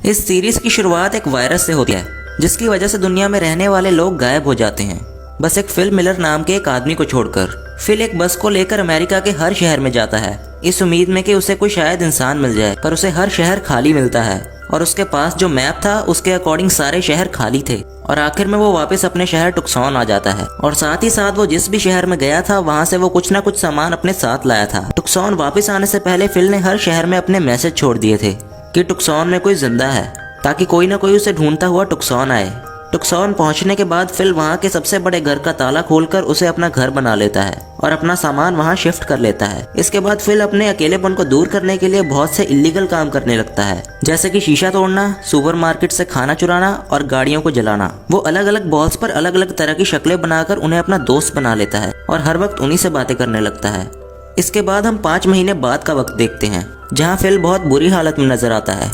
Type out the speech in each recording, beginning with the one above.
इस सीरीज की शुरुआत एक वायरस से होती है जिसकी वजह से दुनिया में रहने वाले लोग गायब हो जाते हैं, बस एक फिल मिलर नाम के एक आदमी को छोड़कर। फिल एक बस को लेकर अमेरिका के हर शहर में जाता है इस उम्मीद में कि उसे कोई शायद इंसान मिल जाए, पर उसे हर शहर खाली मिलता है और उसके पास जो मैप था उसके अकॉर्डिंग सारे शहर खाली थे। और आखिर में वो वापस अपने शहर टुक्सॉन आ जाता है और साथ ही साथ वो जिस भी शहर में गया था वहाँ से वो कुछ ना कुछ सामान अपने साथ लाया था। टुक्सॉन वापस आने से पहले फिल ने हर शहर में अपने मैसेज छोड़ दिए थे कि टुक्सॉन में कोई जिंदा है, ताकि कोई ना कोई उसे ढूंढता हुआ टुक्सॉन आए। टुक्सॉन पहुंचने के बाद फिल वहां के सबसे बड़े घर का ताला खोलकर उसे अपना घर बना लेता है और अपना सामान वहां शिफ्ट कर लेता है। इसके बाद फिल अपने अकेलेपन को दूर करने के लिए बहुत से इलीगल काम करने लगता है, जैसे कि शीशा तोड़ना, सुपरमार्केट से खाना चुराना और गाड़ियों को जलाना। वो अलग अलग बॉल्स पर अलग अलग तरह की शक्लें बनाकर उन्हें अपना दोस्त बना लेता है और हर वक्त उन्हीं से बातें करने लगता है। इसके बाद हम 5 महीने बाद का वक्त देखते हैं जहाँ फिल बहुत बुरी हालत में नजर आता है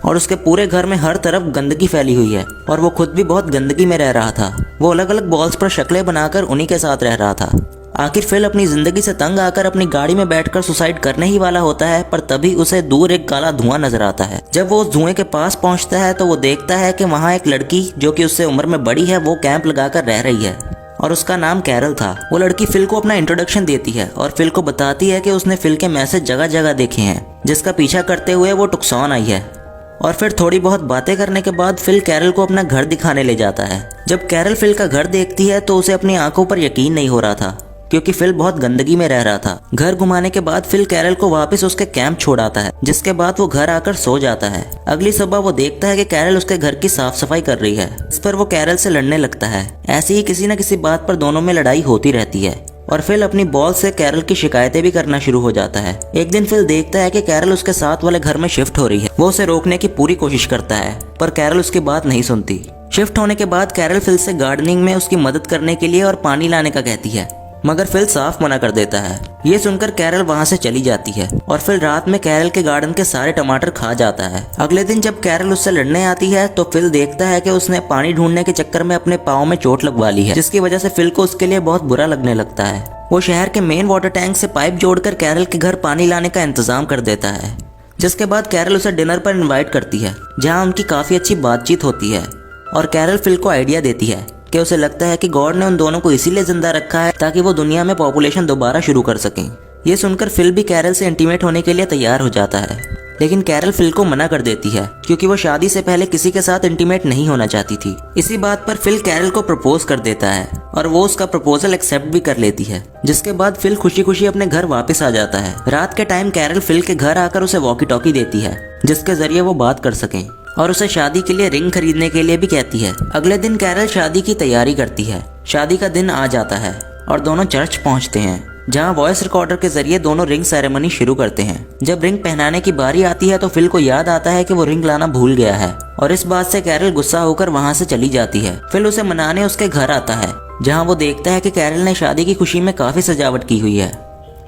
और उसके पूरे घर में हर तरफ गंदगी फैली हुई है और वो खुद भी बहुत गंदगी में रह रहा था। वो अलग अलग बॉल्स पर शक्लें बनाकर उन्हीं के साथ रह रहा था। आखिर फिल अपनी जिंदगी से तंग आकर अपनी गाड़ी में बैठकर सुसाइड करने ही वाला होता है, पर तभी उसे दूर एक काला धुआं नजर आता है। जब वो उस धुएं के पास पहुंचता है तो वो देखता है कि वहाँ एक लड़की जो कि उससे उम्र में बड़ी है वो कैंप लगाकर रह रही है और उसका नाम कैरल था। वो लड़की फिल को अपना इंट्रोडक्शन देती है और फिल को बताती है कि उसने फिल के मैसेज जगह जगह देखे हैं जिसका पीछा करते हुए वो टुक्सॉन आई है। और फिर थोड़ी बहुत बातें करने के बाद फिल कैरल को अपना घर दिखाने ले जाता है। जब कैरल फिल का घर देखती है तो उसे अपनी आंखों पर यकीन नहीं हो रहा था, क्योंकि फिल बहुत गंदगी में रह रहा था। घर घुमाने के बाद फिल कैरल को वापस उसके कैंप छोड़ आता है, जिसके बाद वो घर आकर सो जाता है। अगली सुबह वो देखता है कि कैरल उसके घर की साफ सफाई कर रही है। इस पर वो कैरल से लड़ने लगता है। ऐसे ही किसी न किसी बात पर दोनों में लड़ाई होती रहती है और फिल अपनी बॉल से कैरल की शिकायतें भी करना शुरू हो जाता है। एक दिन फिल देखता है कि कैरल उसके साथ वाले घर में शिफ्ट हो रही है। वो उसे रोकने की पूरी कोशिश करता है, पर कैरल उसकी बात नहीं सुनती। शिफ्ट होने के बाद कैरल फिल से गार्डनिंग में उसकी मदद करने के लिए और पानी लाने का कहती है, मगर फिल साफ मना कर देता है। ये सुनकर कैरल वहां से चली जाती है और फिल रात में कैरल के गार्डन के सारे टमाटर खा जाता है। अगले दिन जब कैरल उससे लड़ने आती है तो फिल देखता है कि उसने पानी ढूंढने के चक्कर में अपने पाँव में चोट लगवा ली है, जिसकी वजह से फिल को उसके लिए बहुत बुरा लगने लगता है। वो शहर के मेन वाटर टैंक से पाइप जोड़कर कैरल के घर पानी लाने का इंतजाम कर देता है, जिसके बाद कैरल उसे डिनर पर इन्वाइट करती है, जहाँ उनकी काफी अच्छी बातचीत होती है। और कैरल फिल को आइडिया देती है कि उसे लगता है कि गॉड ने उन दोनों को इसीलिए जिंदा रखा है ताकि वो दुनिया में पॉपुलेशन दोबारा शुरू कर सकें। ये सुनकर फिल भी कैरल से इंटीमेट होने के लिए तैयार हो जाता है, लेकिन कैरल फिल को मना कर देती है क्योंकि वो शादी से पहले किसी के साथ इंटीमेट नहीं होना चाहती थी। इसी बात पर फिल कैरल को प्रपोज कर देता है और वो उसका प्रपोजल एक्सेप्ट भी कर लेती है, जिसके बाद फिल खुशी खुशी अपने घर वापस आ जाता है। रात के टाइम कैरल फिल के घर आकर उसे वॉकी टॉकी देती है, जिसके जरिए वो बात कर सकें, और उसे शादी के लिए रिंग खरीदने के लिए भी कहती है। अगले दिन कैरल शादी की तैयारी करती है। शादी का दिन आ जाता है और दोनों चर्च पहुंचते हैं, जहां वॉइस रिकॉर्डर के जरिए दोनों रिंग सेरेमनी शुरू करते हैं। जब रिंग पहनाने की बारी आती है तो फिल को याद आता है कि वो रिंग लाना भूल गया है और इस बात से कैरल गुस्सा होकर वहां से चली जाती है। फिल उसे मनाने उसके घर आता है, जहाँ वो देखता है कि कैरल ने शादी की खुशी में काफी सजावट की हुई है,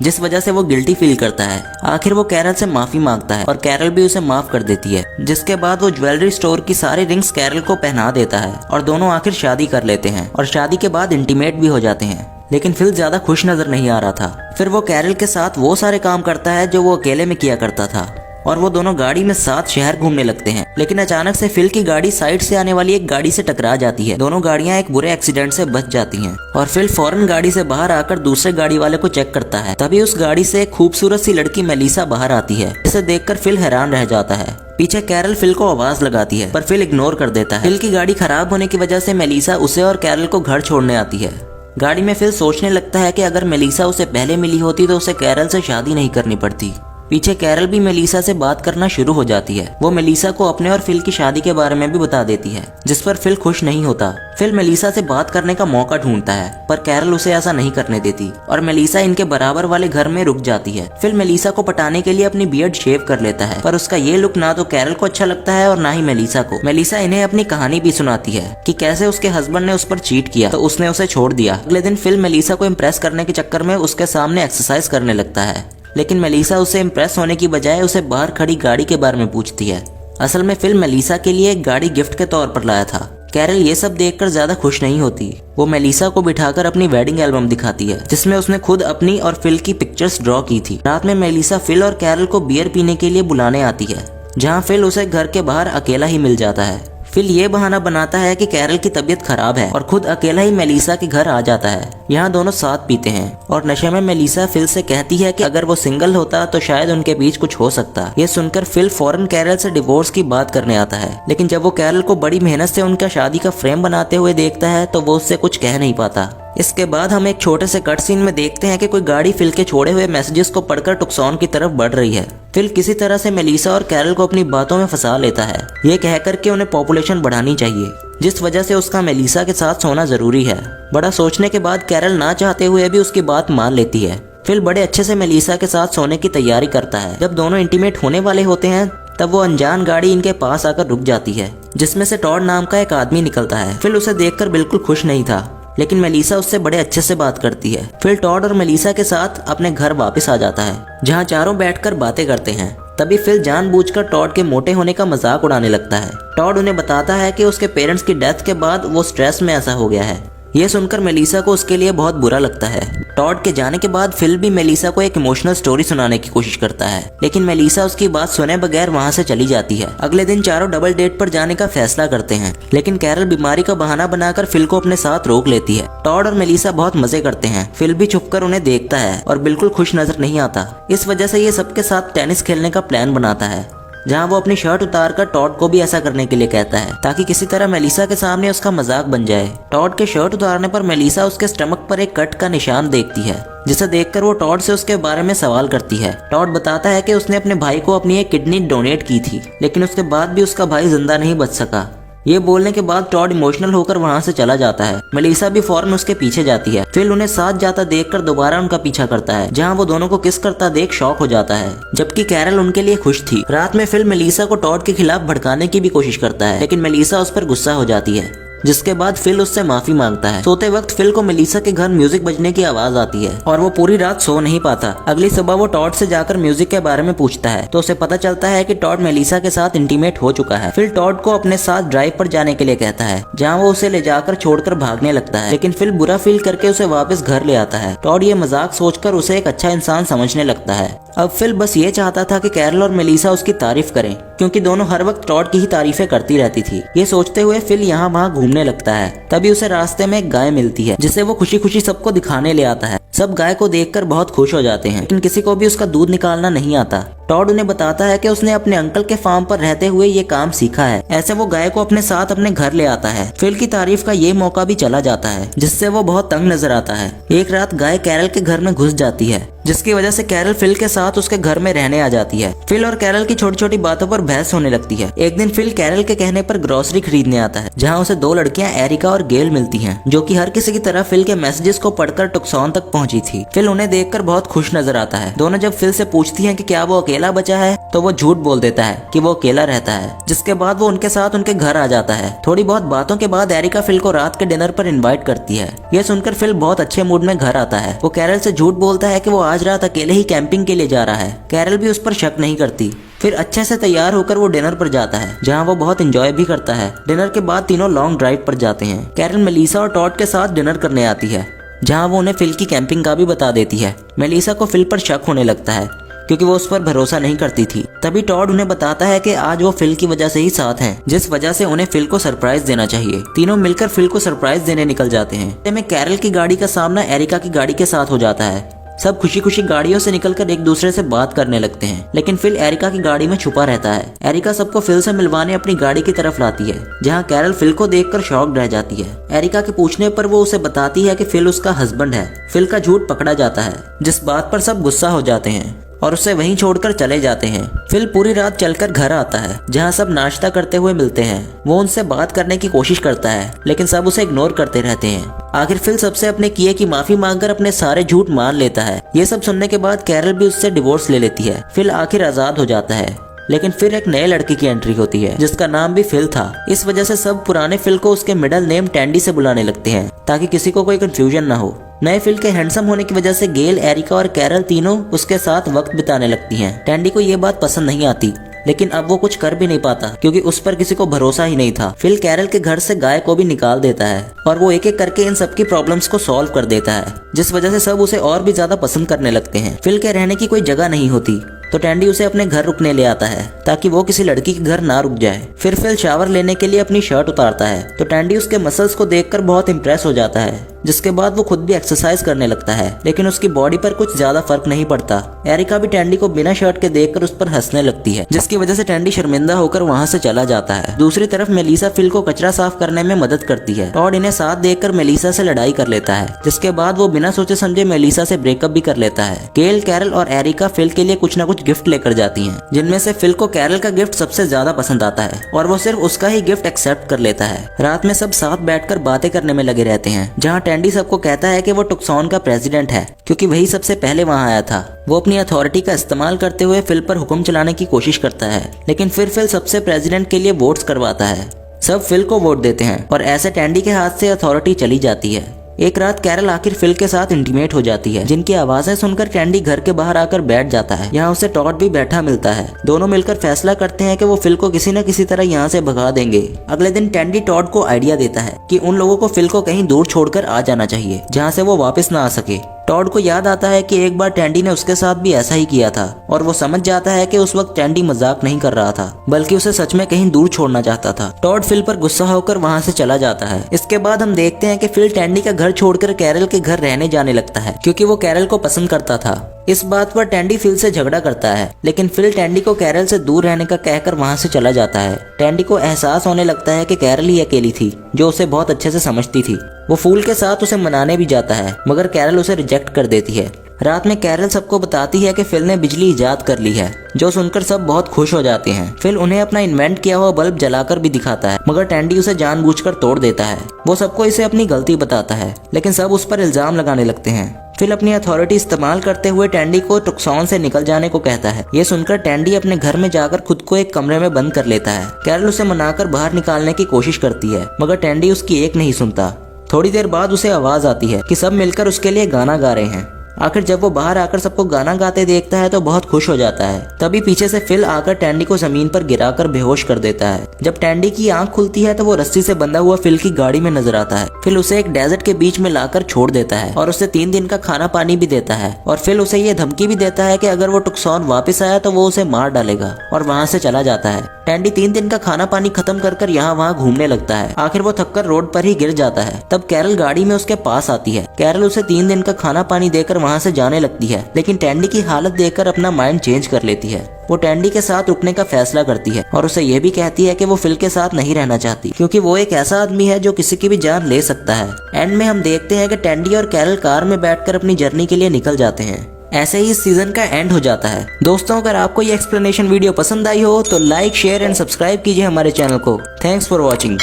जिस वजह से वो गिल्टी फील करता है। आखिर वो कैरल से माफी मांगता है और कैरल भी उसे माफ कर देती है, जिसके बाद वो ज्वेलरी स्टोर की सारी रिंग्स कैरल को पहना देता है और दोनों आखिर शादी कर लेते हैं और शादी के बाद इंटीमेट भी हो जाते हैं। लेकिन फिल ज्यादा खुश नजर नहीं आ रहा था। फिर वो कैरल के साथ वो सारे काम करता है जो वो अकेले में किया करता था और वो दोनों गाड़ी में साथ शहर घूमने लगते हैं। लेकिन अचानक से फिल की गाड़ी साइड से आने वाली एक गाड़ी से टकरा जाती है। दोनों गाड़ियां एक बुरे एक्सीडेंट से बच जाती हैं और फिल फौरन गाड़ी से बाहर आकर दूसरे गाड़ी वाले को चेक करता है। तभी उस गाड़ी से एक खूबसूरत सी लड़की मेलिसा बाहर आती है, जिसे देखकर फिल हैरान रह जाता है। पीछे कैरल फिल को आवाज लगाती है, पर फिल इग्नोर कर देता है। फिल की गाड़ी खराब होने की वजह से मेलिसा उसे और कैरल को घर छोड़ने आती है। गाड़ी में फिल सोचने लगता है कि अगर मेलिसा उसे पहले मिली होती तो उसे कैरल से शादी नहीं करनी पड़ती। पीछे कैरल भी मेलिसा से बात करना शुरू हो जाती है। वो मेलिसा को अपने और फिल की शादी के बारे में भी बता देती है, जिस पर फिल खुश नहीं होता। फिल मेलिसा से बात करने का मौका ढूंढता है, पर कैरल उसे ऐसा नहीं करने देती और मेलिसा इनके बराबर वाले घर में रुक जाती है। फिल मेलिसा को पटाने के लिए अपनी बियर्ड शेव कर लेता है, पर उसका ये लुक ना तो कैरल को अच्छा लगता है और ना ही मेलिसा को। मेलिसा इन्हें अपनी कहानी भी सुनाती है कि कैसे उसके हस्बैंड ने उस पर चीट किया तो उसने उसे छोड़ दिया। अगले दिन फिल मेलिसा को इम्प्रेस करने के चक्कर में उसके सामने एक्सरसाइज करने लगता है, लेकिन मेलिसा उसे इम्प्रेस होने की बजाय उसे बाहर खड़ी गाड़ी के बारे में पूछती है। असल में फिल मेलिसा के लिए एक गाड़ी गिफ्ट के तौर पर लाया था। कैरल ये सब देखकर ज्यादा खुश नहीं होती। वो मेलिसा को बिठाकर अपनी वेडिंग एल्बम दिखाती है, जिसमें उसने खुद अपनी और फिल की पिक्चर्स ड्रॉ की थी। रात में मेलिसा फिल और कैरल को बियर पीने के लिए बुलाने आती है, जहाँ फिल उसे घर के बाहर अकेला ही मिल जाता है। फिल ये बहाना बनाता है कि कैरल की तबीयत खराब है और खुद अकेला ही मेलिसा के घर आ जाता है। यहाँ दोनों साथ पीते हैं और नशे में मेलिसा फिल से कहती है कि अगर वो सिंगल होता तो शायद उनके बीच कुछ हो सकता। ये सुनकर फिल फौरन कैरल से डिवोर्स की बात करने आता है, लेकिन जब वो कैरल को बड़ी मेहनत से उनका शादी का फ्रेम बनाते हुए देखता है तो वो उससे कुछ कह नहीं पाता। इसके बाद हम एक छोटे से कट सीन में देखते हैं कि कोई गाड़ी फिल के छोड़े हुए मैसेजेस को पढ़कर टुक्सॉन की तरफ बढ़ रही है। फिल किसी तरह से मेलिसा और कैरल को अपनी बातों में फंसा लेता है, ये कहकर के उन्हें पॉपुलेशन बढ़ानी चाहिए, जिस वजह से उसका मेलिसा के साथ सोना जरूरी है। बड़ा सोचने के बाद कैरल ना चाहते हुए भी उसकी बात मान लेती है। फिल बड़े अच्छे से मेलिसा के साथ सोने की तैयारी करता है। जब दोनों इंटीमेट होने वाले होते हैं तब वो अनजान गाड़ी इनके पास आकर रुक जाती है, जिसमें से टॉड नाम का एक आदमी निकलता है। फिल उसे देखकर बिल्कुल खुश नहीं था, लेकिन मेलिसा उससे बड़े अच्छे से बात करती है। फिल टॉड और मेलिसा के साथ अपने घर वापस आ जाता है, जहाँ चारों बैठकर बातें करते हैं। तभी फिल जानबूझकर टॉड के मोटे होने का मजाक उड़ाने लगता है। टॉड उन्हें बताता है कि उसके पेरेंट्स की डेथ के बाद वो स्ट्रेस में ऐसा हो गया है। ये सुनकर मेलिसा को उसके लिए बहुत बुरा लगता है। टॉड के जाने के बाद फिल भी मेलिसा को एक इमोशनल स्टोरी सुनाने की कोशिश करता है, लेकिन मेलिसा उसकी बात सुने बगैर वहाँ से चली जाती है। अगले दिन चारों डबल डेट पर जाने का फैसला करते हैं, लेकिन कैरल बीमारी का बहाना बनाकर फिल को अपने साथ रोक लेती है। टॉड और मेलिसा बहुत मजे करते हैं। फिल भी छुपकर उन्हें देखता है और बिल्कुल खुश नजर नहीं आता। इस वजह से ये सबके साथ टेनिस खेलने का प्लान बनाता है, जहाँ वो अपनी शर्ट उतारकर टॉड को भी ऐसा करने के लिए कहता है, ताकि किसी तरह मेलिसा के सामने उसका मजाक बन जाए। टॉड के शर्ट उतारने पर मेलिसा उसके स्टमक पर एक कट का निशान देखती है, जिसे देखकर वो टॉड से उसके बारे में सवाल करती है। टॉड बताता है कि उसने अपने भाई को अपनी एक किडनी डोनेट की थी, लेकिन उसके बाद भी उसका भाई जिंदा नहीं बच सका। ये बोलने के बाद टॉड इमोशनल होकर वहाँ से चला जाता है। मेलिसा भी फौरन उसके पीछे जाती है। फिल उन्हें साथ जाता देखकर दोबारा उनका पीछा करता है, जहाँ वो दोनों को किस करता देख शॉक हो जाता है, जबकि कैरल उनके लिए खुश थी। रात में फिल मेलिसा को टॉड के खिलाफ भड़काने की भी कोशिश करता है, लेकिन मेलिसा उस पर गुस्सा हो जाती है, जिसके बाद फिल उससे माफी मांगता है। सोते वक्त फिल को मेलिसा के घर म्यूजिक बजने की आवाज आती है और वो पूरी रात सो नहीं पाता। अगली सुबह वो टॉड से जाकर म्यूजिक के बारे में पूछता है, तो उसे पता चलता है कि टॉड मेलिसा के साथ इंटीमेट हो चुका है। फिल टॉड को अपने साथ ड्राइव पर जाने के लिए कहता है, जहाँ वो उसे ले जाकर छोड़कर भागने लगता है, लेकिन फिल बुरा फील करके उसे वापस घर ले आता है। टॉड ये मजाक सोचकर उसे एक अच्छा इंसान समझने लगता है। अब फिल बस ये चाहता था कि कैरल और मेलिसा उसकी तारीफ करें, क्योंकि दोनों हर वक्त टॉड की ही तारीफें करती रहती थी। ये सोचते हुए फिल यहाँ वहाँ घूमने लगता है। तभी उसे रास्ते में एक गाय मिलती है, जिसे वो खुशी खुशी सबको दिखाने ले आता है। सब गाय को देखकर बहुत खुश हो जाते हैं, लेकिन किसी को भी उसका दूध निकालना नहीं आता। टॉड उन्हें बताता है कि उसने अपने अंकल के फार्म पर रहते हुए ये काम सीखा है। ऐसे वो गाय को अपने साथ अपने घर ले आता है। फिल की तारीफ का ये मौका भी चला जाता है, जिससे वो बहुत तंग नजर आता है। एक रात गाय कैरल के घर में घुस जाती है, जिसकी वजह से कैरल फिल के साथ उसके घर में रहने आ जाती है। फिल और कैरल की छोटी छोटी बातों पर बहस होने लगती है। एक दिन फिल कैरल के कहने पर ग्रोसरी खरीदने आता है, जहाँ उसे दो लड़कियां एरिका और गेल मिलती हैं, जो कि हर किसी की तरह फिल के मैसेजेस को पढ़कर टुक्सॉन तक पहुंची थी। फिल उन्हें देखकर बहुत खुश नजर आता है। दोनों जब फिल से पूछती हैं कि क्या वो अकेला बचा है, तो वो झूठ बोल देता है कि वो अकेला रहता है, जिसके बाद वो उनके साथ उनके घर आ जाता है। थोड़ी बहुत बातों के बाद एरिका फिल को रात के डिनर पर इनवाइट करती है। यह सुनकर फिल बहुत अच्छे मूड में घर आता है। वो कैरल से झूठ बोलता है कि वो आज रात अकेले ही कैंपिंग के लिए जा रहा है। कैरल भी उस पर शक नहीं करती। फिर अच्छे से तैयार होकर वो डिनर पर जाता है, जहाँ वो बहुत एंजॉय भी करता है। डिनर के बाद तीनों लॉन्ग ड्राइव पर जाते हैं। कैरल मेलिसा और टॉड के साथ डिनर करने आती है, जहाँ वो उन्हें फिल की कैंपिंग का भी बता देती है। मेलिसा को फिल पर शक होने लगता है, क्योंकि वो उस पर भरोसा नहीं करती थी। तभी टॉड उन्हें बताता है कि आज वो फिल की वजह से ही साथ हैं, जिस वजह से उन्हें फिल को सरप्राइज देना चाहिए। तीनों मिलकर फिल को सरप्राइज देने निकल जाते हैं। में कैरल की गाड़ी का सामना एरिका की गाड़ी के साथ हो जाता है। सब खुशी खुशी गाड़ियों से निकलकर एक दूसरे से बात करने लगते हैं, लेकिन फिल एरिका की गाड़ी में छुपा रहता है। एरिका सबको फिल से मिलवाने अपनी गाड़ी की तरफ लाती है, जहां कैरल फिल को देखकर शॉक्ड रह जाती है। एरिका के पूछने पर वो उसे बताती है कि फिल उसका हस्बैंड है। फिल का झूठ पकड़ा जाता है, जिस बात पर सब गुस्सा हो जाते हैं और उसे वहीं छोड़कर चले जाते हैं। फिल पूरी रात चलकर घर आता है, जहां सब नाश्ता करते हुए मिलते हैं। वो उनसे बात करने की कोशिश करता है, लेकिन सब उसे इग्नोर करते रहते हैं। आखिर फिल सबसे अपने किए की माफी मांगकर अपने सारे झूठ मान लेता है। ये सब सुनने के बाद कैरल भी उससे डिवोर्स ले लेती है। फिल आखिर आजाद हो जाता है, लेकिन फिर एक नए लड़के की एंट्री होती है, जिसका नाम भी फिल था। इस वजह से सब पुराने फिल को उसके मिडिल नेम टैंडी से बुलाने लगते हैं, ताकि किसी को कोई कंफ्यूजन ना हो। नए फिल के हैंडसम होने की वजह से गेल, एरिका और कैरल तीनों उसके साथ वक्त बिताने लगती हैं। टैंडी को ये बात पसंद नहीं आती, लेकिन अब वो कुछ कर भी नहीं पाता, क्योंकि उस पर किसी को भरोसा ही नहीं था। फिल कैरल के घर से गाय को भी निकाल देता है और वो एक एक करके इन सबकी प्रॉब्लम्स को सॉल्व कर देता है, जिस वजह से सब उसे और भी ज्यादा पसंद करने लगते हैं। फिल के रहने की कोई जगह नहीं होती, तो टैंडी उसे अपने घर रुकने ले आता है ताकि वो किसी लड़की के घर ना रुक जाए। फिर फिल शावर लेने के लिए अपनी शर्ट उतारता है तो टैंडी उसके मसल्स को देखकर बहुत इंप्रेस हो जाता है, जिसके बाद वो खुद भी एक्सरसाइज करने लगता है, लेकिन उसकी बॉडी पर कुछ ज्यादा फर्क नहीं पड़ता। एरिका भी टैंडी को बिना शर्ट के देखकर उस पर हंसने लगती है, जिसकी वजह से टैंडी शर्मिंदा होकर वहां से चला जाता है। दूसरी तरफ मेलिसा फिल को कचरा साफ करने में मदद करती है। टॉड इन्हें साथ देखकर मेलिसा से लड़ाई कर लेता है, जिसके बाद वो बिना सोचे समझे मेलिसा से ब्रेकअप भी कर लेता है। गेल, कैरल और एरिका फिल के लिए कुछ न कुछ गिफ्ट लेकर जाती हैं, जिनमें से फिल को कैरल का गिफ्ट सबसे ज्यादा पसंद आता है और वो सिर्फ उसका ही गिफ्ट एक्सेप्ट कर लेता है। रात में सब साथ बैठकर बातें करने में लगे रहते हैं, जहाँ टैंडी सबको कहता है कि वो टुक्सॉन का प्रेसिडेंट है क्योंकि वही सबसे पहले वहां आया था। वो अपनी अथॉरिटी का इस्तेमाल करते हुए फिल पर हुक्म चलाने की कोशिश करता है, लेकिन फिर फिल सबसे प्रेसिडेंट के लिए वोट्स करवाता है। सब फिल को वोट देते हैं और ऐसे टैंडी के हाथ से अथॉरिटी चली जाती है। एक रात कैरल आखिर फिल के साथ इंटीमेट हो जाती है, जिनकी आवाजें सुनकर टैंडी घर के बाहर आकर बैठ जाता है। यहाँ उसे टॉड भी बैठा मिलता है। दोनों मिलकर फैसला करते हैं कि वो फिल को किसी न किसी तरह यहाँ से भगा देंगे। अगले दिन टैंडी टॉड को आइडिया देता है कि उन लोगों को फिल को कहीं दूर छोड़कर आ जाना चाहिए, जहाँ से वो वापस न आ सके। टॉड को याद आता है कि एक बार टैंडी ने उसके साथ भी ऐसा ही किया था और वो समझ जाता है कि उस वक्त टैंडी मजाक नहीं कर रहा था, बल्कि उसे सच में कहीं दूर छोड़ना चाहता था। टॉड फिल पर गुस्सा होकर वहां से चला जाता है। इसके बाद हम देखते हैं कि फिल टैंडी का घर छोड़कर कैरल के घर रहने जाने लगता है, क्योंकि वो कैरल को पसंद करता था। इस बात पर टैंडी फिल से झगड़ा करता है, लेकिन फिल टैंडी को कैरल से दूर रहने का कहकर वहां से चला जाता है। टैंडी को एहसास होने लगता है कि कैरल ही अकेली थी जो उसे बहुत अच्छे से समझती थी। वो फूल के साथ उसे मनाने भी जाता है, मगर कैरल उसे रिजेक्ट कर देती है। रात में कैरल सबको बताती है कि फिल ने बिजली इजाद कर ली है, जो सुनकर सब बहुत खुश हो जाते हैं। फिल उन्हें अपना इन्वेंट किया हुआ बल्ब जलाकर भी दिखाता है, मगर टैंडी उसे जानबूझकर तोड़ देता है। वो सबको इसे अपनी गलती बताता है, लेकिन सब उस पर इल्जाम लगाने लगते हैं। फिल अपनी अथॉरिटी इस्तेमाल करते हुए टैंडी को टुक्सॉन से निकल जाने को कहता है। ये सुनकर टैंडी अपने घर में जाकर खुद को एक कमरे में बंद कर लेता है। कैरल उसे मनाकर बाहर निकालने की कोशिश करती है, मगर टैंडी उसकी एक नहीं सुनता। थोड़ी देर बाद उसे आवाज आती है कि सब मिलकर उसके लिए गाना गा रहे हैं। आखिर जब वो बाहर आकर सबको गाना गाते देखता है तो बहुत खुश हो जाता है। तभी पीछे से फिल आकर टैंडी को जमीन पर गिराकर बेहोश कर देता है। जब टैंडी की आंख खुलती है तो वो रस्सी से बंधा हुआ फिल की गाड़ी में नजर आता है। फिल उसे एक डेजर्ट के बीच में लाकर छोड़ देता है और उसे 3 दिन का खाना पानी भी देता है, और फिल उसे ये धमकी भी देता है कि अगर वो टुक्सॉन वापस आया तो वो उसे मार डालेगा, और वहाँ से चला जाता है। टैंडी 3 दिन का खाना पानी खत्म कर यहाँ वहाँ घूमने लगता है। आखिर वो थककर रोड पर ही गिर जाता है। तब कैरल गाड़ी में उसके पास आती है। कैरल उसे 3 दिन का खाना पानी देकर वहाँ से जाने लगती है, लेकिन टैंडी की हालत देखकर अपना माइंड चेंज कर लेती है। वो टैंडी के साथ रुकने का फैसला करती है और उसे ये भी कहती है कि वो फिल के साथ नहीं रहना चाहती, क्योंकि वो एक ऐसा आदमी है जो किसी की भी जान ले सकता है। एंड में हम देखते हैं कि टैंडी और कैरल कार में बैठकर अपनी जर्नी के लिए निकल जाते हैं। ऐसे ही इस सीजन का एंड हो जाता है। दोस्तों, अगर आपको ये एक्सप्लेनेशन वीडियो पसंद आई हो तो लाइक, शेयर एंड सब्सक्राइब कीजिए हमारे चैनल को। Thanks for watching.